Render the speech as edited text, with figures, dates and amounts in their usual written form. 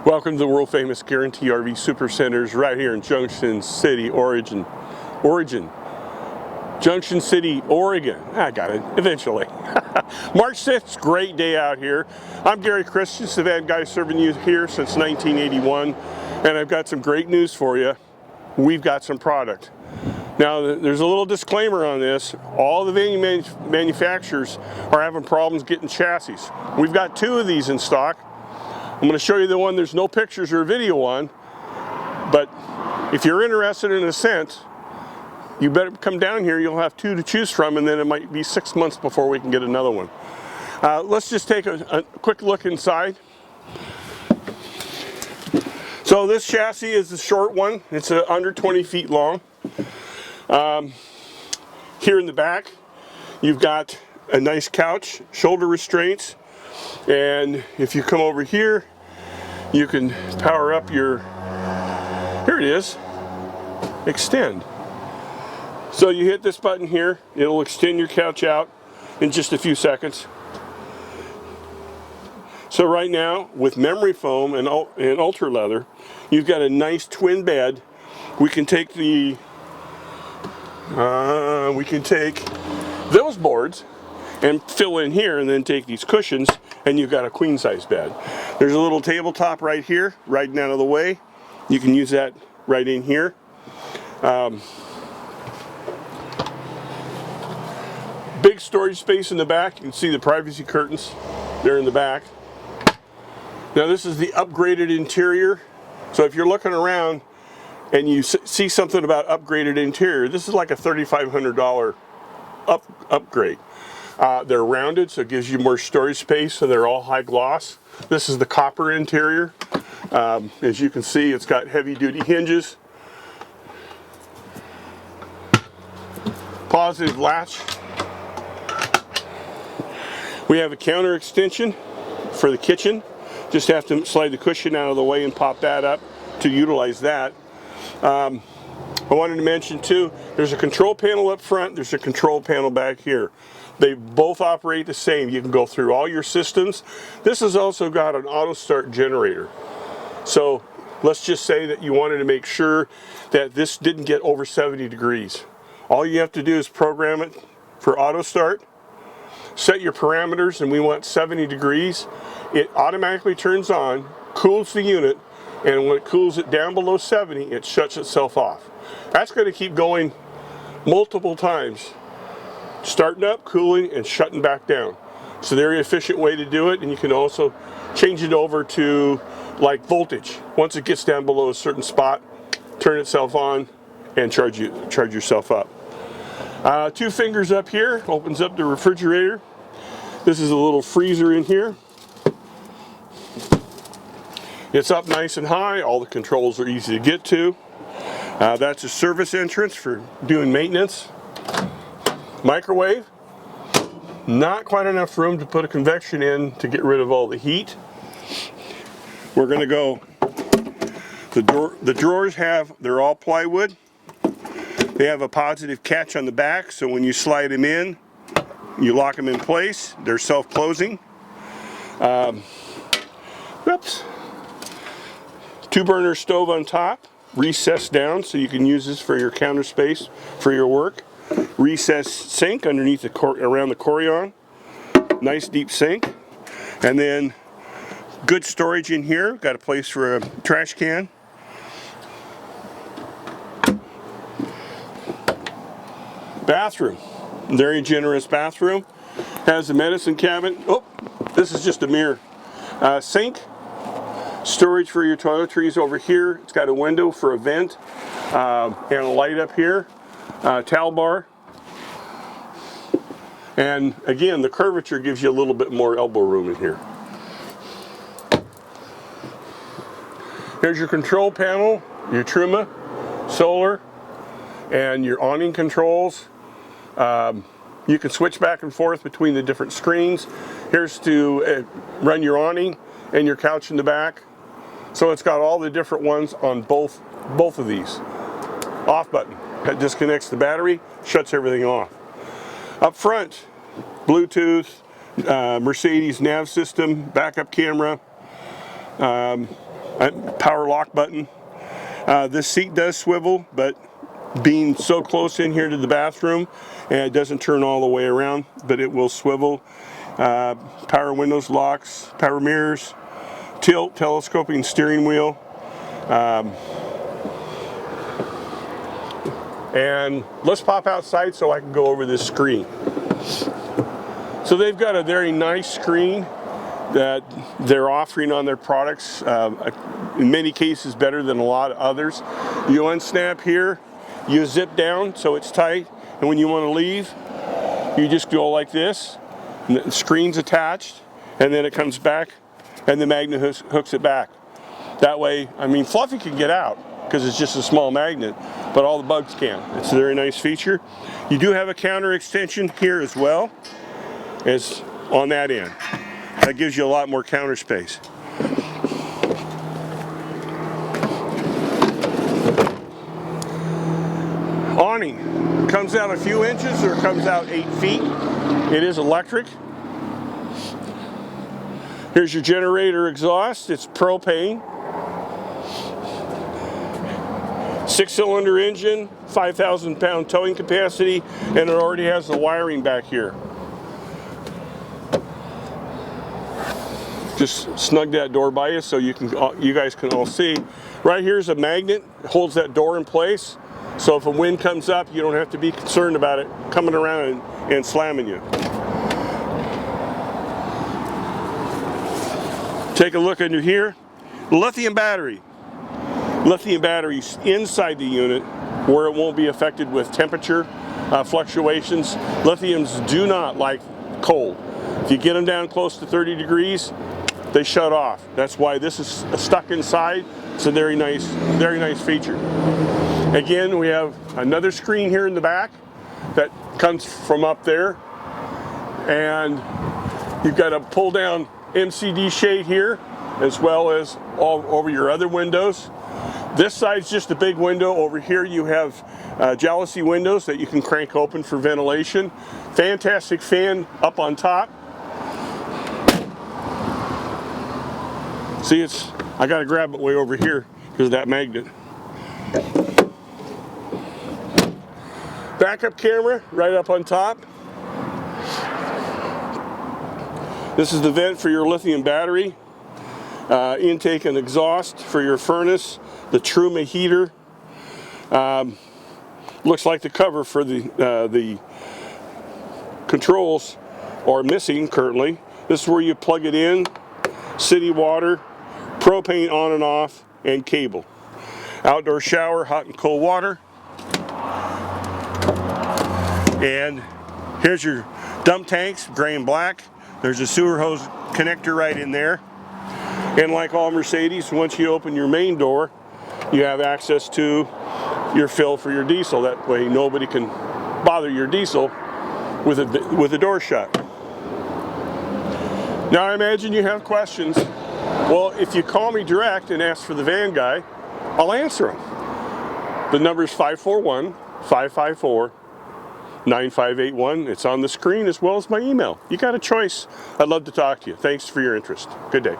Welcome to the world famous Guaranty RV Supercenters right here in Junction City, Oregon. Junction City, Oregon. I got it, eventually. March 6th, great day out here. I'm Gary.Christiance, the van guy serving you here since 1981. And I've got some great news for you. We've got some product. Now, there's a little disclaimer on this. All the van manufacturers are having problems getting chassis. We've got two of these in stock. I'm going to show you the one there's no pictures or video on, but if you're interested in Ascent, you better come down here. You'll have two to choose from, and then it might be 6 months before we can get another one. Let's just take a quick look inside. So this chassis is the short one. It's under 20 feet long. Here in the back, you've got a nice couch, shoulder restraints. And if you come over here, you can power up your, here it is, extend. So you hit this button here, it'll extend your couch out in just a few seconds. So right now, with memory foam and ultra leather, you've got a nice twin bed. We can take those boards and fill in here, and then take these cushions, and you've got a queen size bed. There's a little tabletop right here, right out of the way. You can use that right in here. Big storage space in the back. You can see the privacy curtains there in the back. Now this is the upgraded interior. So if you're looking around and you see something about upgraded interior, this is like a $3,500 upgrade. They're rounded, so it gives you more storage space, so they're all high gloss. This is the copper interior. As you can see, it's got heavy duty hinges. Positive latch. We have a counter extension for the kitchen. Just have to slide the cushion out of the way and pop that up to utilize that. I wanted to mention too, there's a control panel up front, there's a control panel back here. They both operate the same. You can go through all your systems. This has also got an auto start generator. So let's just say that you wanted to make sure that this didn't get over 70 degrees. All you have to do is program it for auto start, set your parameters, and we want 70 degrees. It automatically turns on, cools the unit, and when it cools it down below 70, it shuts itself off. That's going to keep going multiple times. Starting up, cooling, and shutting back down. It's a very efficient way to do it, and you can also change it over to like voltage. Once it gets down below a certain spot, turn itself on and charge yourself up. 2 fingers up here opens up the refrigerator. This is a little freezer in here. It's up nice and high. All the controls are easy to get to. That's a service entrance for doing maintenance. Microwave, not quite enough room to put a convection in to get rid of all the heat. We're going to go, the drawers they're all plywood. They have a positive catch on the back, so when you slide them in, you lock them in place. They're self-closing. Oops. 2-burner stove on top, recessed down so you can use this for your counter space for your work. Recessed sink underneath around the Corian. Nice deep sink. And then good storage in here. Got a place for a trash can. Bathroom. Very generous bathroom. Has a medicine cabinet. Oh, this is just a mirror. Sink. Storage for your toiletries over here. It's got a window for a vent. And a light up here. Towel bar. And again, the curvature gives you a little bit more elbow room in here. Here's your control panel, your Truma, solar, and your awning controls. You can switch back and forth between the different screens. Here's to run your awning and your couch in the back. So it's got all the different ones on both of these. Off button. That disconnects the battery, shuts everything off. Up front, Bluetooth, Mercedes nav system, backup camera, power lock button. This seat does swivel, but being so close in here to the bathroom, and it doesn't turn all the way around, but it will swivel. Power windows, locks, power mirrors, tilt, telescoping steering wheel. And let's pop outside so I can go over this screen. So they've got a very nice screen that they're offering on their products, in many cases better than a lot of others. You unsnap here, you zip down so it's tight, and when you want to leave, you just go like this, and the screen's attached, and then it comes back, and the magnet hooks it back. That way, I mean, Fluffy can get out because it's just a small magnet, but all the bugs can. It's a very nice feature. You do have a counter extension here as well as on that end. That gives you a lot more counter space. Awning comes out a few inches or comes out 8 feet. It is electric. Here's your generator exhaust. It's propane. 6-cylinder engine, 5,000 pound towing capacity, and it already has the wiring back here. Just snug that door by you so you guys can all see. Right here's a magnet, it holds that door in place. So if a wind comes up, you don't have to be concerned about it coming around and slamming you. Take a look under here. Lithium battery. Lithium batteries inside the unit where it won't be affected with temperature fluctuations. Lithiums do not like cold. If you get them down close to 30 degrees, they shut off. That's why this is stuck inside. It's a very nice feature. Again, we have another screen here in the back that comes from up there, and you've got a pull down MCD shade here as well as all over your other windows. This side's just a big window. Over here you have jalousie windows that you can crank open for ventilation. Fantastic fan up on top. See, I gotta grab it way over here because of that magnet. Backup camera right up on top. This is the vent for your lithium battery. Intake and exhaust for your furnace. The Truma heater. Looks like the cover for the controls are missing currently. This is where you plug it in. City water, propane on and off, and cable. Outdoor shower, hot and cold water. And here's your dump tanks, gray and black. There's a sewer hose connector right in there. And like all Mercedes, once you open your main door, you have access to your fill for your diesel. That way nobody can bother your diesel with the door shut. Now I imagine you have questions. Well, if you call me direct and ask for the van guy, I'll answer them. The number is 541-554-9581. It's on the screen as well as my email. You got a choice. I'd love to talk to you. Thanks for your interest. Good day.